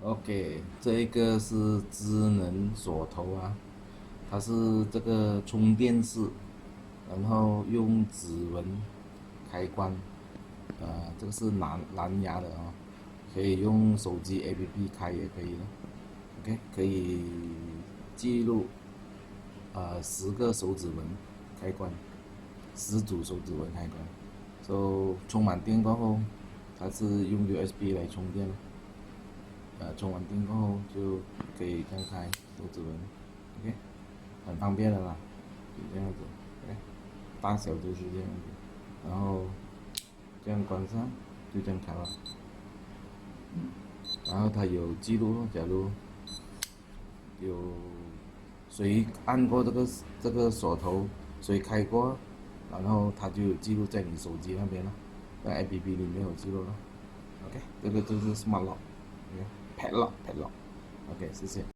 OK，这一个是智能锁头啊，它是这个充电式，然后用指纹开关，这个是蓝牙的啊，可以用手机 APP 开也可以的。OK，可以记录10个手指纹开关，10组手指纹开关。充满电过后，它是用 USB 来充电，充完电过后就可以这样开手指纹，OK，很方便的啦，就这样子，OK，大小就是这样子，然后这样关上，就这样开了，然后它有记录，假如有谁按过这个锁头，谁开过，然后它就有记录在你手机那边了，在 APP 里面有记录了，OK，这个就是 Smart Lock，OK，Padlock，OK，谢谢。